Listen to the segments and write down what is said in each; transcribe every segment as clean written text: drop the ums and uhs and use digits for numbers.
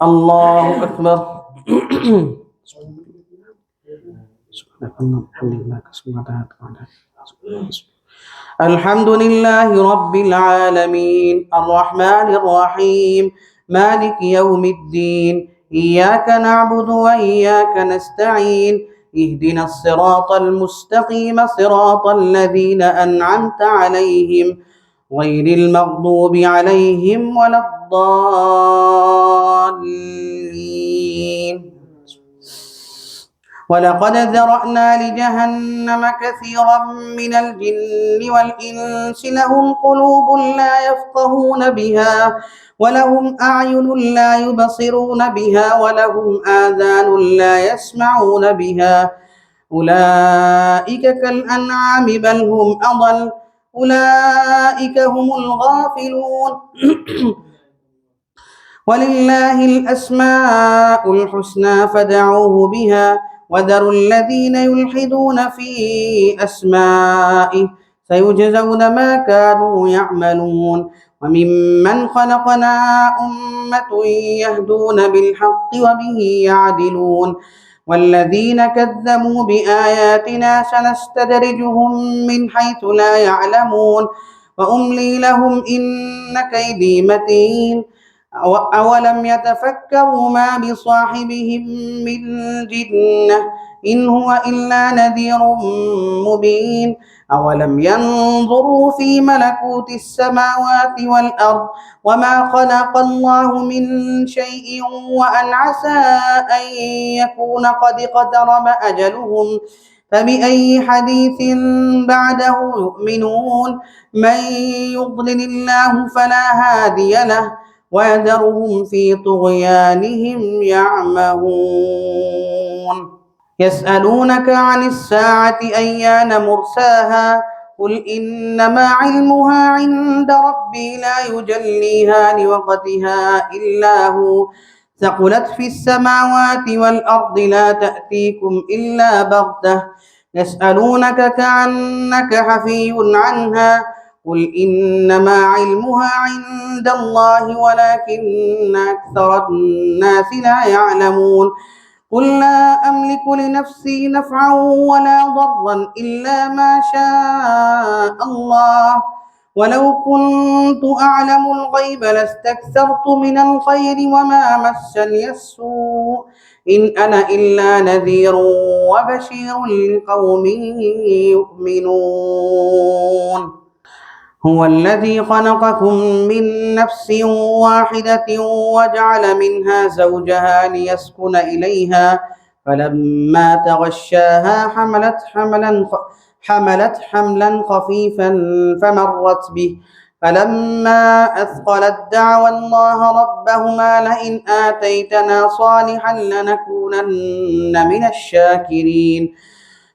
الله أكبر. الحمد لله رب العالمين الرحمن الرحيم مالك يوم الدين إياك نعبد وإياك نستعين اهدنا الصراط المستقيم صراط الذين أنعمت عليهم غير المغضوب عليهم ولا الضالين. ولقد ذرأنا لجهنم كثيرا من الجن والإنس لهم قلوب لا يفقهون بها ولهم أعين لا يبصرون بها ولهم آذان لا يسمعون بها أولئك كالأنعام بل هم أضل أولئك هم الغافلون. ولله الأسماء الحسنى فادعوه بها وذروا الذين يلحدون في أسمائه سيجزون ما كانوا يعملون. وممن خلقنا أمة يهدون بالحق وبه يعدلون والذين كذبوا بآياتنا سنستدرجهم من حيث لا يعلمون وأملي لهم إن كيدي متين. أولم يتفكروا ما بصاحبهم من جنة إن هو إلا نذير مبين. أولم ينظروا في ملكوت السماوات والأرض وما خلق الله من شيء وأن عسى أن يكون قد اقترب أجلهم فبأي حديث بعده يؤمنون. من يضلل الله فلا هادي له ويذرهم في طغيانهم يعمهون. يسألونك عن الساعة أيان مرساها قل إنما علمها عند ربي لا يجليها لوقتها إلا هو ثقلت في السماوات والأرض لا تأتيكم إلا بغتة يسألونك كأنك حفي عنها قل إنما علمها عند الله ولكن أكثر الناس لا يعلمون. قل لا أملك لنفسي نفعا ولا ضرا إلا ما شاء الله ولو كنت أعلم الغيب لاستكثرت من الخير وما مسني السوء إن أنا إلا نذير وبشير لقوم يؤمنون. هو الذي خلقكم من نفس واحدة وجعل منها زوجها ليسكن إليها فلما تغشاها حملت حملا خفيفا فمرت به فلما أثقلت دعوا الله ربهما لئن آتيتنا صالحا لنكونن من الشاكرين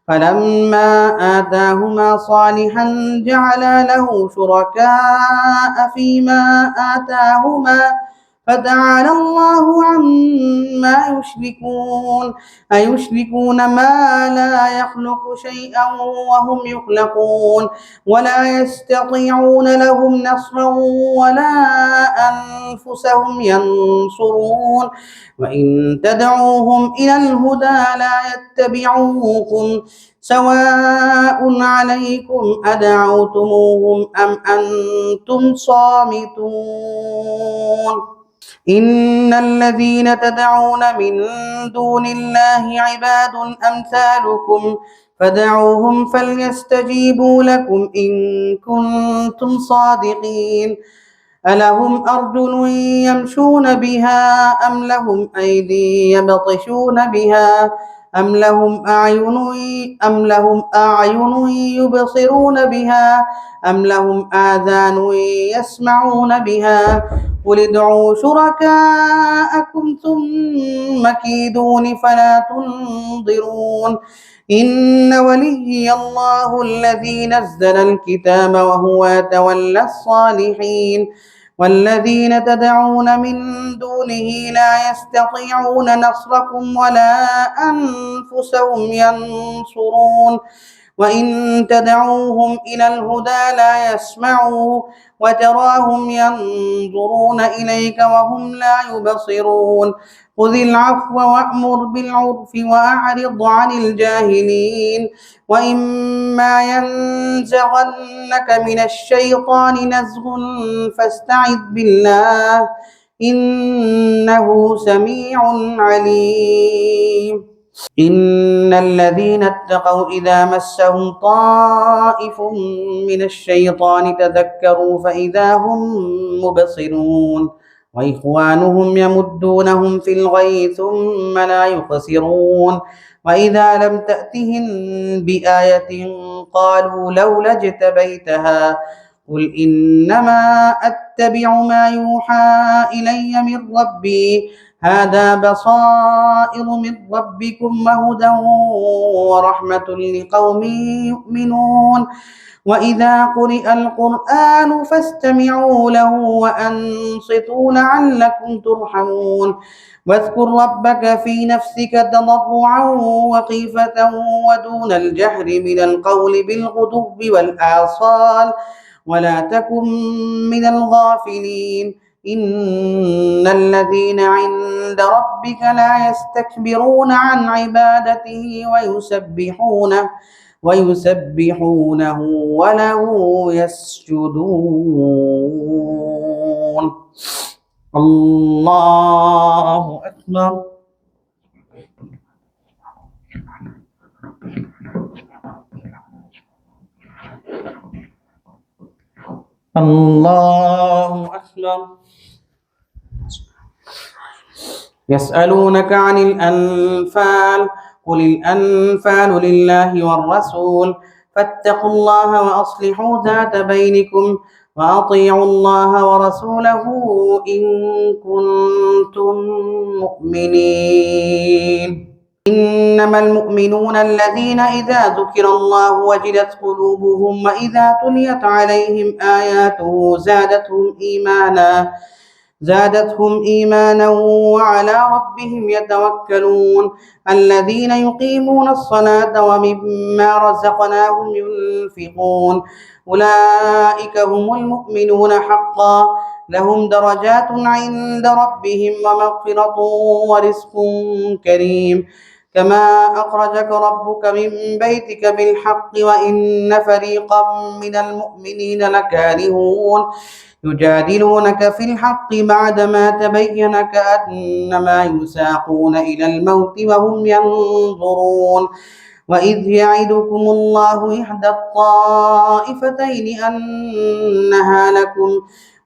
فلما آتاهما صالحا جعلا له شركاء فيما آتاهما فتعالى الله عما يشركون. أيشركون ما لا يخلق شيئا وهم يخلقون ولا يستطيعون لهم نصرا ولا أنفسهم ينصرون وإن تدعوهم إلى الهدى لا يتبعوكم سواء عليكم أدعوتموهم أم أنتم صامتون. إن الذين تدعون من دون الله عباد أمثالكم فدعوهم فليستجيبوا لكم إن كنتم صادقين. ألهم أرجل يمشون بها أم لهم أيدي يبطشون بها أم لهم أعين يبصرون بها أم لهم آذان يسمعون بها قل ادعوا شركاءكم ثم كيدون فلا تنظرون. إن وليي الله الذي نزل الكتاب وهو يتولى الصالحين والذين تدعون من دونه لا يستطيعون نصركم ولا أنفسهم ينصرون وإن تدعوهم إلى الهدى لا يسمعوا وتراهم ينظرون إليك وهم لا يبصرون خذ العفو وأمر بالعرف وأعرض عن الجاهلين وإما ينزغنك من الشيطان نزغ فاستعذ بالله إنه سميع عليم إن الذين اتقوا إذا مسهم طائف من الشيطان تذكروا فإذا هم مبصرون وإخوانهم يمدونهم في الغي ثم لا يقصرون وإذا لم تأتهم بآية قالوا لولا اجتبيتها قل إنما أتبع ما يوحى إلي من ربي هذا بصائر من ربكم وهدى ورحمة لقوم يؤمنون وإذا قرئ القرآن فاستمعوا له وأنصتوا لعلكم ترحمون واذكر ربك في نفسك تضرعا وخيفة ودون الجهر من القول بالغدو والآصال ولا تكن من الغافلين إن الذين عند ربك لا يستكبرون عن عبادته ويسبحونه وله يسجدون الله أكبر الله أكبر يسألونك عن الأنفال قل الأنفال لله والرسول فاتقوا الله وأصلحوا ذات بينكم وأطيعوا الله ورسوله إن كنتم مؤمنين إنما المؤمنون الذين إذا ذكر الله وجلت قلوبهم وإذا تليت عليهم آياته زادتهم إيمانا وعلى ربهم يتوكلون الذين يقيمون الصلاة ومما رزقناهم ينفقون أولئك هم المؤمنون حقا لهم درجات عند ربهم ومغفرة ورزق كريم كما أخرجك ربك من بيتك بالحق وإن فريقا من المؤمنين لكارهون يجادلونك في الحق بعدما تبين كأنما يساقون إلى الموت وهم ينظرون وإذ يعدكم الله إحدى الطائفتين أنها لكم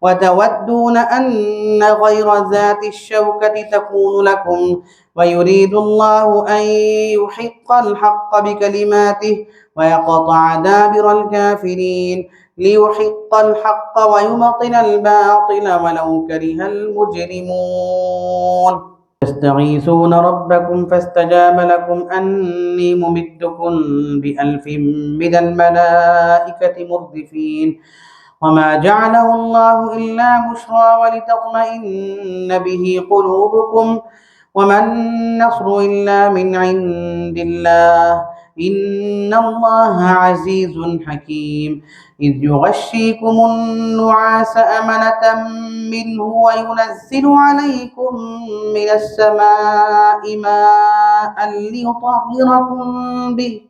وتودون أن غير ذات الشوكة تكون لكم ويريد الله أن يحق الحق بكلماته ويقطع دابر الكافرين ليحق الحق ويبطل الباطل ولو كره المجرمون تستغيثون ربكم فاستجاب لكم أني ممدكم بألف من الملائكة مردفين وما جعله الله إلا بشرى ولتطمئن به قلوبكم وما النصر إلا من عند الله إن الله عزيز حكيم إذ يغشيكم النعاس أمنة منه وينزل عليكم من السماء ماء ليطهركم به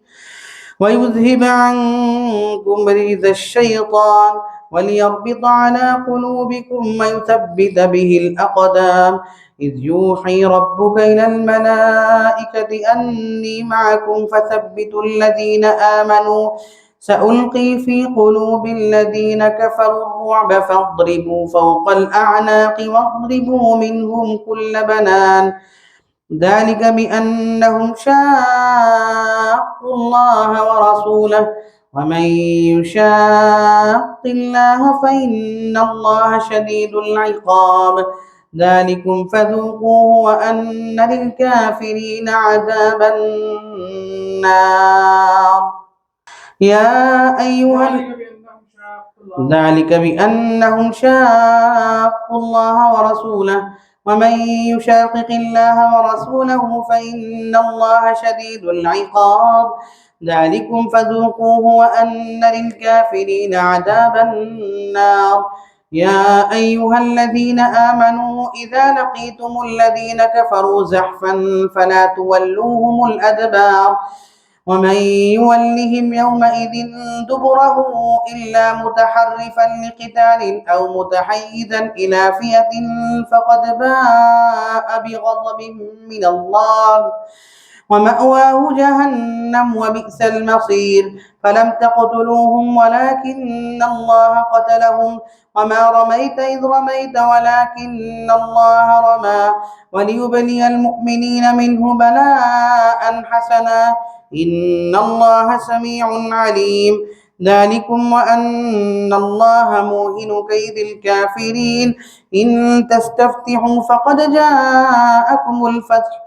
ويذهب عنكم رجز الشيطان وليربط على قلوبكم ويثبت به الأقدام إذ يوحي ربك إلى الملائكة أني معكم فثبتوا الذين آمنوا سألقي في قلوب الذين كفروا الرعب فاضربوا فوق الأعناق واضربوا منهم كل بنان ذلك بأنهم شاقوا الله ورسوله ومن يشاق الله فإن الله شديد العقاب ذلكم فذوقوه وأن للكافرين عذاب النار يا أيها ذلك بأنهم شاقوا الله ورسوله ومن يشاقق الله ورسوله فإن الله شديد العقاب ذلكم فذوقوه وأن للكافرين عذاب النار يا أيها الذين آمنوا إذا لقيتم الذين كفروا زحفا فلا تولوهم الأدبار ومن يولهم يومئذ دبره إلا متحرفا لقتال أو متحيزا إلى فئة فقد باء بغضب من الله ومأواه جهنم وبئس المصير فلم تقتلوهم ولكن الله قتلهم وما رميت إذ رميت ولكن الله رمى وليبلي المؤمنين منه بلاء حسنا إن الله سميع عليم ذلكم وأن الله موهن كيد الكافرين إن تستفتحوا فقد جاءكم الفتح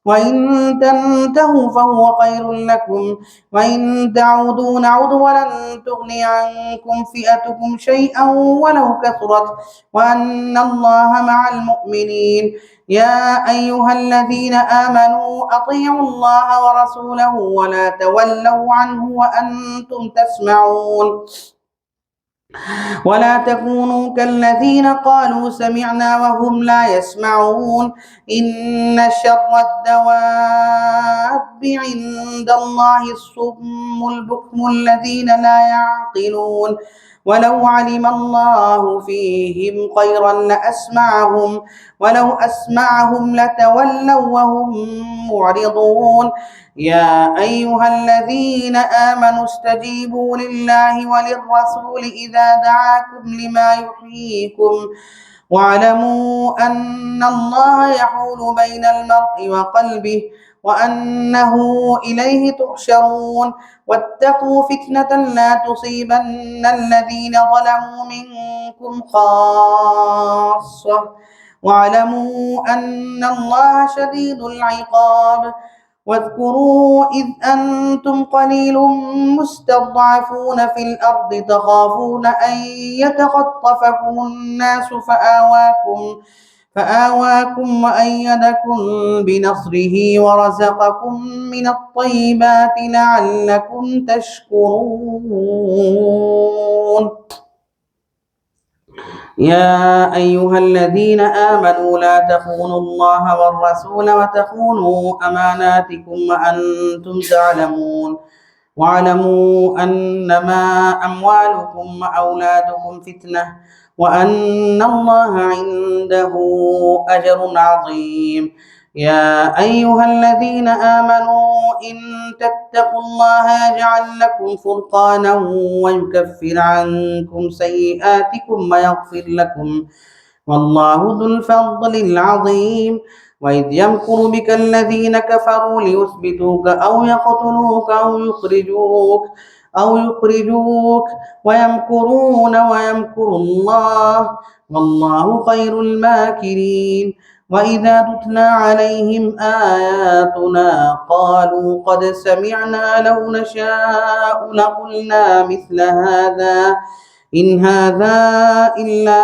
وإن تنتهوا فهو خير لكم وإن تعودوا نعد ولن تغني عنكم فئتكم شيئا ولو كثرت وأن الله مع المؤمنين يا أيها الذين آمنوا أطيعوا الله ورسوله ولا تولوا عنه وأنتم تسمعون ولا تكونوا كالذين قالوا سمعنا وهم لا يسمعون إن شر الدواب عند الله الصم البكم الذين لا يعقلون ولو علم الله فيهم خيرا لأسمعهم ولو أسمعهم لتولوا وهم معرضون يا أيها الذين آمنوا استجيبوا لله وللرسول إذا دعاكم لما يحييكم واعلموا أن الله يحول بين المرء وقلبه وأنه إليه تحشرون واتقوا فتنة لا تصيبن الذين ظلموا منكم خاصة واعلموا أن الله شديد العقاب واذكروا إذ أنتم قليل مستضعفون في الأرض تخافون أن يتخطفكم الناس فآواكم وأيدكم بنصره ورزقكم من الطيبات لعلكم تشكرون يا أيها الذين آمنوا لا تخونوا الله والرسول وتخونوا أماناتكم وأنتم تعلمون واعلموا أنما أموالكم وأولادكم فتنة وأن الله عنده أجر عظيم يا أيها الذين آمنوا إن تتقوا الله يجعل لكم فرقانا ويكفر عنكم سيئاتكم ويغفر لكم والله ذو الفضل العظيم وإذ يمكر بك الذين كفروا ليثبتوك أو يقتلوك أو يخرجوك ويمكرون ويمكر الله والله خير الماكرين وإذا تتلى عليهم آياتنا قالوا قد سمعنا لو نشاء لقلنا مثل هذا إن هذا إلا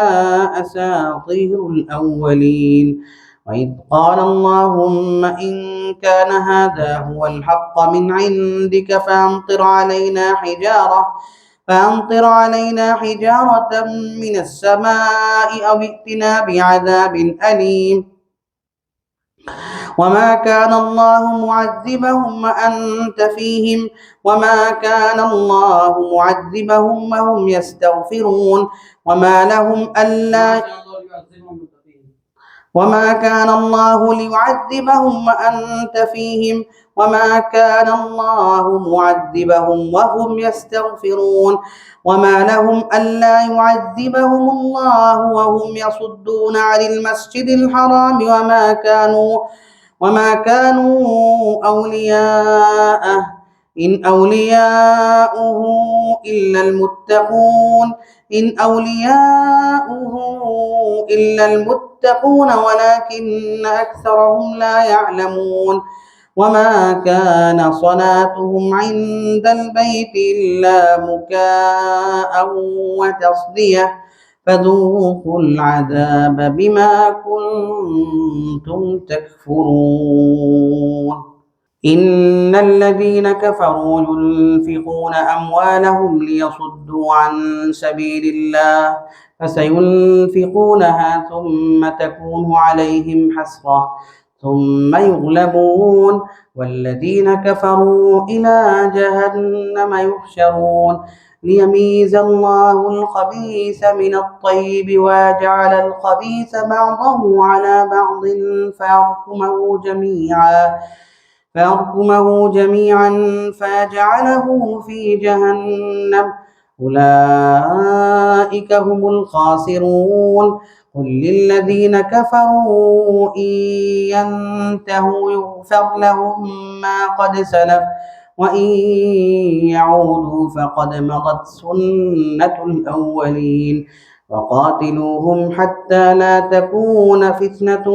أساطير الأولين وإذ قال اللهم إن كان هذا هو الحق من عندك فأمطر علينا حجارة من السماء أو ائتنا بعذاب أليم وما كان الله معذبهم وأنت فيهم وما كان الله معذبهم وهم يستغفرون وما كان الله ليعذبهم وأنت فيهم وما كان الله معذبهم وهم يستغفرون وما لهم ألا يعذبهم الله وهم يصدون عن المسجد الحرام وما كانوا أولياءه إن أولياؤه إلا المتقون ولكن أكثرهم لا يعلمون وما كان صلاتهم عند البيت إلا مكاء وتصدية فذوقوا العذاب بما كنتم تكفرون. إن الذين كفروا ينفقون أموالهم ليصدوا عن سبيل الله فسينفقونها ثم تكون عليهم حسرة ثم يغلبون والذين كفروا إلى جهنم يحشرون ليميز الله الخبيث من الطيب ويجعل الخبيث بعضه على بعض فيركمه جميعا فيجعله في جهنم أولئك هم الخاسرون. قل للذين كفروا إن ينتهوا يغفر لهم ما قد سلف وإن يعودوا فقد مضت سنة الأولين وقاتلوهم حتى لا تكون فتنة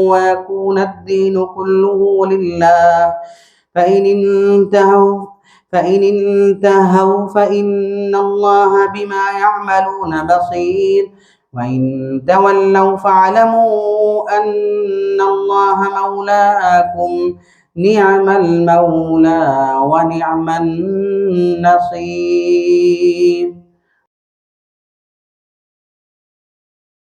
ويكون الدين كله لله فإن انتهوا فإن الله بما يعملون بصير وإن تولوا فاعلموا أن الله مولاكم نعم المولى ونعم النصير.